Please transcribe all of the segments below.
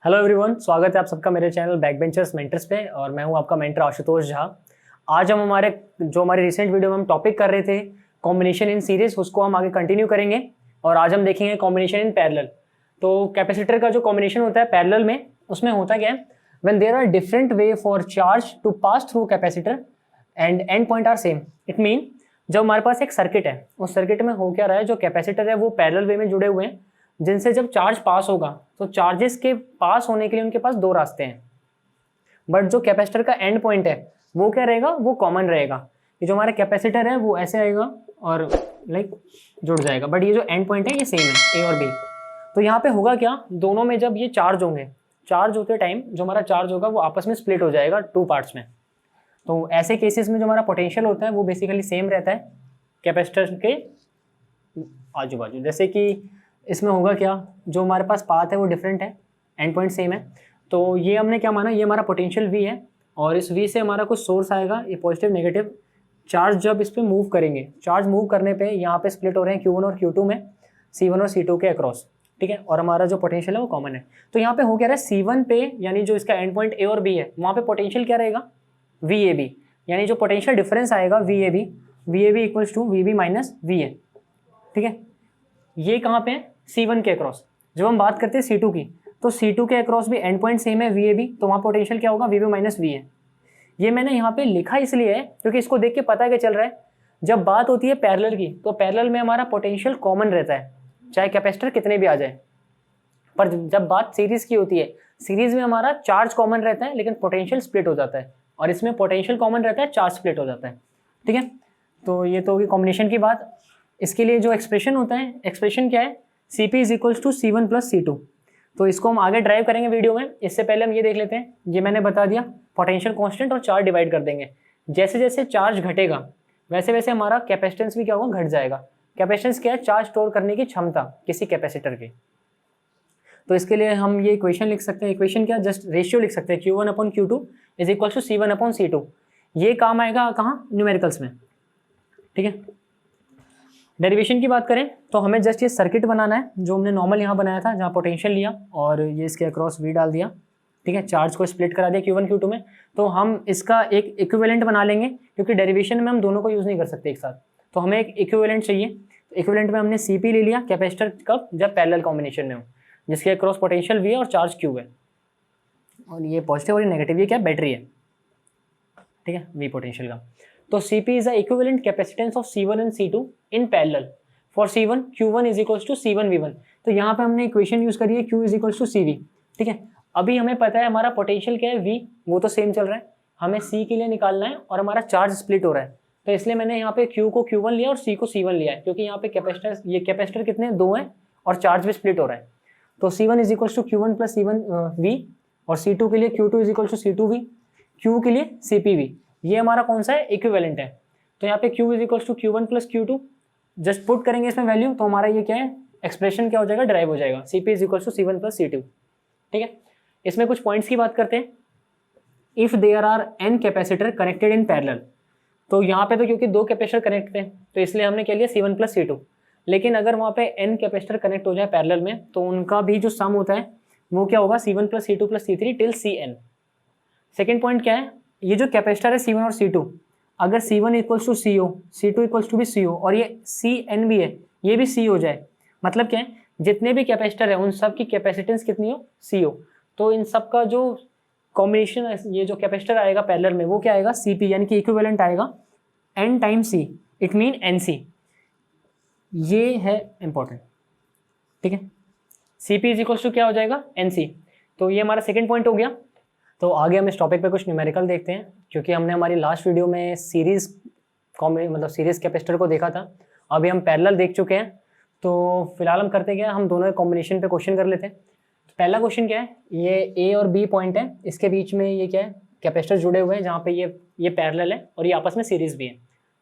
Hello everyone, स्वागत है आप सबका मेरे चैनल बैक बेंचर्स मेंटर्स पे। और मैं हूं आपका मेंटर आशुतोष झा। आज हम हमारे रिसेंट वीडियो में हम टॉपिक कर रहे थे कॉम्बिनेशन इन सीरीज, उसको हम आगे कंटिन्यू करेंगे। और आज हम देखेंगे कॉम्बिनेशन इन पैरेलल। तो कैपेसिटर का जो कॉम्बिनेशन होता है पैरेलल में, उसमें होता क्या है, when there are different way for charge to pass through capacitor and end point are same, it mean जब हमारे पास एक सर्किट है, उस सर्किट में हो क्या रहा है, जो कैपेसिटर है वो पैरेलल वे में जुड़े हुए हैं, जिनसे जब चार्ज पास होगा तो चार्जेस के पास होने के लिए उनके पास दो रास्ते हैं। बट जो कैपेसिटर का एंड पॉइंट है वो क्या रहेगा, वो कॉमन रहेगा। ये जो हमारा कैपेसिटर है वो ऐसे आएगा और जुड़ जाएगा, बट ये जो एंड पॉइंट है ये सेम है, ए और बी। तो यहाँ पे होगा क्या, दोनों में जब ये चार्ज होंगे, चार्ज होते टाइम जो हमारा चार्ज होगा वो आपस में स्प्लिट हो जाएगा टू पार्ट्स में। तो ऐसे केसेस में जो हमारा पोटेंशियल होता है वो बेसिकली सेम रहता है कैपेसिटर के आजू बाजू। जैसे कि इसमें होगा क्या, जो हमारे पास पाथ है वो डिफरेंट है, एंड पॉइंट सेम है। तो ये हमने क्या माना, ये हमारा पोटेंशियल V है और इस V से हमारा कुछ सोर्स आएगा, ये पॉजिटिव नेगेटिव चार्ज जब इस पर मूव करेंगे, चार्ज मूव करने पे यहाँ पे स्प्लिट हो रहे हैं Q1 और Q2 में, C1 और C2 के अक्रॉस, ठीक है। और हमारा जो पोटेंशियल है वो कॉमन है। तो यहाँ पे हो क्या रहा है, C1 पे यानी जो इसका एंड पॉइंट A और B है वहाँ पे पोटेंशियल क्या रहेगा, VAB, यानी जो पोटेंशियल डिफरेंस आएगा VAB equals to VB minus VA, ठीक है। ये कहाँ पे है, C1 के अक्रॉस। जब हम बात करते हैं C2 की, तो C2 के अक्रॉस भी एंड पॉइंट सेम है VAB, तो वहाँ पोटेंशियल क्या होगा, VB माइनस VA। ये मैंने यहाँ पे लिखा इसलिए है क्योंकि इसको देख के पता क्या चल रहा है, जब बात होती है पैरेलल की तो पैरेलल में हमारा पोटेंशियल कॉमन रहता है, चाहे कैपेसिटर कितने भी आ जाए। पर जब बात सीरीज की होती है, सीरीज में हमारा चार्ज कॉमन रहता है लेकिन पोटेंशियल स्प्लिट हो जाता है, और इसमें पोटेंशियल कॉमन रहता है, चार्ज स्प्लिट हो जाता है, ठीक है। तो ये तो होगी कॉम्बिनेशन की बात। इसके लिए जो एक्सप्रेशन होता है, एक्सप्रेशन क्या है, Cp is equals to C1 plus C2। तो इसको हम आगे ड्राइव करेंगे वीडियो में। इससे पहले हम ये देख लेते हैं, ये मैंने बता दिया पोटेंशियल कांस्टेंट और चार्ज डिवाइड कर देंगे। जैसे जैसे चार्ज घटेगा वैसे वैसे हमारा कैपेसिटेंस भी क्या होगा, घट जाएगा। कैपेसिटेंस क्या है, चार्ज स्टोर करने की क्षमता किसी कैपेसिटर की। तो इसके लिए हम ये इक्वेशन लिख सकते हैं, इक्वेशन क्या, जस्ट रेशियो लिख सकते हैं, Q1 upon Q2 is equal to C1 upon C2। ये काम आएगा कहाँ, न्यूमेरिकल्स में, ठीक है। डेरिवेशन की बात करें तो हमें जस्ट ये सर्किट बनाना है जो हमने नॉर्मल यहाँ बनाया था, जहाँ पोटेंशियल लिया और ये इसके अक्रॉस V डाल दिया, ठीक है। चार्ज को स्प्लिट करा दिया Q1 Q2 में। तो हम इसका एक इक्विवेलेंट बना लेंगे, क्योंकि डेरिवेशन में हम दोनों को यूज़ नहीं कर सकते एक साथ, तो हमें एक इक्विवेलेंट चाहिए। इक्विवेलेंट में हमने Cp ले लिया, कैपेसिटर कब, जब पैरेलल कॉम्बिनेशन में हो, जिसके अक्रॉस पोटेंशियल V है और चार्ज Q है, और ये पॉजिटिव और ये नेगेटिव, ये क्या बैटरी है, ठीक है, V पोटेंशियल का। तो Cp is the equivalent capacitance of C1 and C2 in parallel. For C1 Q1 is equals to C1 V1। तो यहाँ पे हमने इक्वेशन यूज करी है Q is equals to CV, ठीक है। अभी हमें पता है हमारा पोटेंशियल क्या है, V, वो तो सेम चल रहा है, हमें C के लिए निकालना है और हमारा चार्ज स्प्लिट हो रहा है। तो इसलिए मैंने यहाँ पे Q को Q1 लिया और C को C1 लिया है, क्योंकि यहाँ पे कैपेसिटर, ये कैपेसिटर कितने, दो हैं और चार्ज भी स्प्लिट हो रहा है। तो C1 is equals to Q1 plus C1 V, और C2 के लिए Q2 is equals to C2 V, Q के लिए CPV। ये हमारा कौन सा है, इक्विवेलेंट है। तो यहाँ पे Q is equals to Q1 plus Q2, just put करेंगे इसमें वैल्यू, तो हमारा ये क्या है, एक्सप्रेशन क्या हो जाएगा, ड्राइव हो जाएगा, Cp is equals to C1 plus C2, ठीक है। इसमें कुछ पॉइंट्स की बात करते हैं। If there are n capacitor connected in parallel, तो यहाँ पे तो क्योंकि दो कैपेसिटर कनेक्ट थे तो इसलिए हमने क्या लिया, C1 प्लस C2। लेकिन अगर वहाँ पे n कैपेसिटर कनेक्ट हो जाए पैरेलल में, तो उनका भी जो सम होता है वो क्या होगा, C1 plus C2 plus C3 till Cn। Second point क्या है, ये जो कैपेसिटर है C1 और C2, अगर C1 equals to CO, C2 equals to भी CO, और ये Cn भी है, ये भी C हो जाए, मतलब क्या है, जितने भी कैपेसिटर है उन सब की कैपेसिटेंस कितनी हो, CO। तो इन सब का जो कॉम्बिनेशन, ये जो कैपेसिटर आएगा पैरेलल में वो क्या आएगा, Cp, यानी कि इक्विवेलेंट आएगा n time C, it mean NC। ये है इंपॉर्टेंट, ठीक है। Cp इज इक्वल्स टू क्या हो जाएगा, NC। तो ये हमारा सेकेंड पॉइंट हो गया। तो आगे हम इस टॉपिक पे कुछ न्यूमेरिकल देखते हैं, क्योंकि हमने हमारी लास्ट वीडियो में सीरीज सीरीज कैपेसिटर को देखा था, अभी हम पैरेलल देख चुके हैं। तो फिलहाल हम करते क्या, हम दोनों कॉम्बिनेशन पे क्वेश्चन कर लेते हैं। तो पहला क्वेश्चन क्या है, ये A और B पॉइंट है, इसके बीच में ये क्या है, कैपेसिटर जुड़े हुए हैं, जहाँ पे ये पैरेलल है और ये आपस में सीरीज भी है,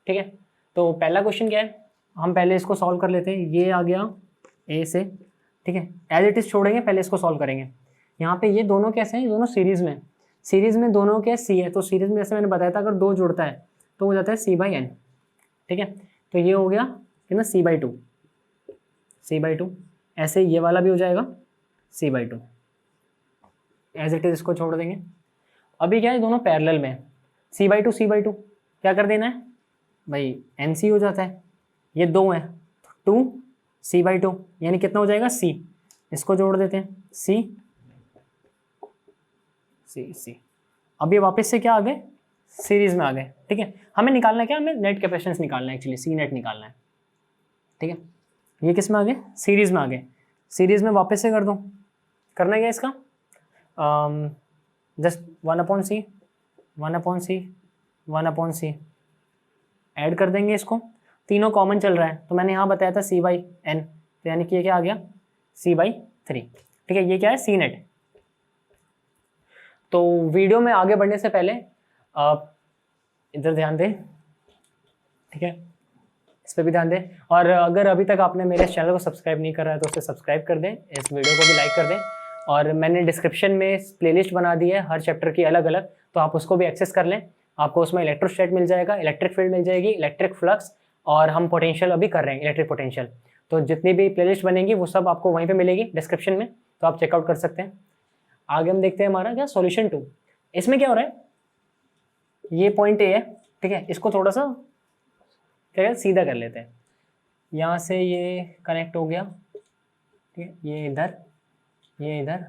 ठीक है। तो पहला क्वेश्चन क्या है, हम पहले इसको सॉल्व कर लेते हैं। ये आ गया A से, ठीक है, एज इट इज छोड़ेंगे, पहले इसको सॉल्व करेंगे। यहाँ पे ये दोनों कैसे हैं, ये दोनों सीरीज में, सीरीज में दोनों के C है, तो सीरीज में जैसे मैंने बताया था अगर दो जुड़ता है तो हो जाता है C/N, ठीक है। तो ये हो गया कितना, C/2, ऐसे ये वाला भी हो जाएगा C/2, एज इट इज इसको छोड़ देंगे। अभी क्या है, दोनों पैरेलल में, c/2 c/2 क्या कर देना है भाई, NC हो जाता है, ये 2 है तो 2 c/2 यानी कितना हो जाएगा c, इसको जोड़ देते हैं c c c। अब ये वापस से क्या आ गए, सीरीज में आ गए। ठीक है, हमें निकालना है क्या, हमें नेट कैपेसिटेंस निकालना है एक्चुअली, सी नेट निकालना है। ठीक है, ये किस में आ गए, सीरीज में आ गए। सीरीज में वापस से कर दूँ, करना क्या इसका, just 1/c 1/c 1/c add कर देंगे इसको, तीनों कॉमन चल रहा है तो मैंने यहाँ बताया था c/n, तो यानी कि ये क्या आ गया c/3। ठीक है, ये क्या है सी नेट। तो वीडियो में आगे बढ़ने से पहले आप इधर ध्यान दें, ठीक है, इस पर भी ध्यान दें। और अगर अभी तक आपने मेरे चैनल को सब्सक्राइब नहीं करा है तो उसे सब्सक्राइब कर दें, इस वीडियो को भी लाइक कर दें। और मैंने डिस्क्रिप्शन में प्लेलिस्ट बना दी है हर चैप्टर की अलग अलग, तो आप उसको भी एक्सेस कर लें। आपको उसमें इलेक्ट्रोस्टैट मिल जाएगा, इलेक्ट्रिक फील्ड मिल जाएगी, इलेक्ट्रिक फ्लक्स, और हम पोटेंशियल अभी कर रहे हैं, इलेक्ट्रिक पोटेंशियल। तो जितनी भी प्लेलिस्ट बनेगी वो सब आपको वहीं पे मिलेगी डिस्क्रिप्शन में, तो आप चेकआउट कर सकते हैं। आगे हम देखते हैं हमारा क्या सॉल्यूशन 2। इसमें क्या हो रहा है, ये पॉइंट ए है, ठीक है, इसको थोड़ा सा क्या है सीधा कर लेते हैं। यहाँ से ये कनेक्ट हो गया, ठीक है, ये इधर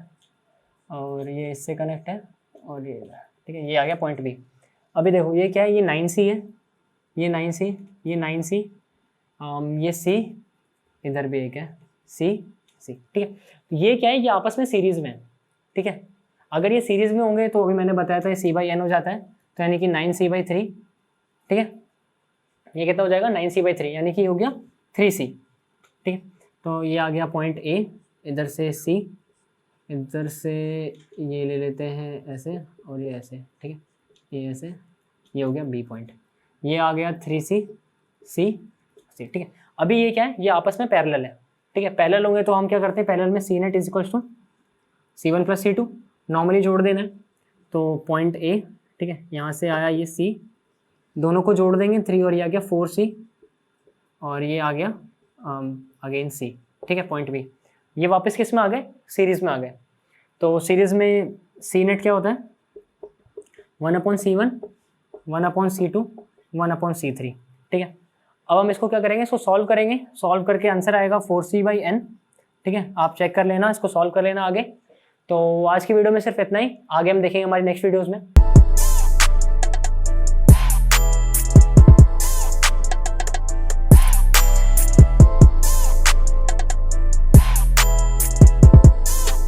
और ये इससे कनेक्ट है और ये इधर। ठीक है, ये आ गया पॉइंट बी। अभी देखो ये क्या है, ये 9C है, ये 9C, ये 9C, ये C, इधर भी एक है C। ठीक है, ये क्या है, ये आपस में सीरीज में है। ठीक है, अगर ये सीरीज में होंगे तो अभी मैंने बताया था ये c/n हो जाता है, तो यानी कि 9c/3। ठीक है, ये कितना हो जाएगा 9c/3 यानी कि हो गया 3c। ठीक है, तो ये आ गया पॉइंट A, इधर से C, इधर से ये ले लेते हैं ऐसे और ये ऐसे। ठीक है, ये ऐसे, ये हो गया B पॉइंट, ये आ गया 3C C। ठीक है, अभी ये क्या है, ये आपस में पैरेलल है। ठीक है, पैरेलल होंगे तो हम क्या करते हैं, पैरेलल में C net = C1 + C2 normally जोड़ देना है। तो पॉइंट A, ठीक है, यहाँ से आया ये C, दोनों को जोड़ देंगे 3 और ये आ गया 4C और ये आ गया अगेन C। ठीक है, पॉइंट B, ये वापस किस में आ गए, सीरीज़ में आ गए। तो सीरीज़ में C नेट क्या होता है 1/C1 1/C2 1/C3। ठीक है, अब हम इसको क्या करेंगे, इसको सॉल्व करेंगे, सॉल्व करके आंसर आएगा 4C/n। ठीक है, आप चेक कर लेना, इसको सॉल्व कर लेना आगे। तो आज की वीडियो में सिर्फ इतना ही, आगे हम देखेंगे हमारी नेक्स्ट वीडियोज़ में।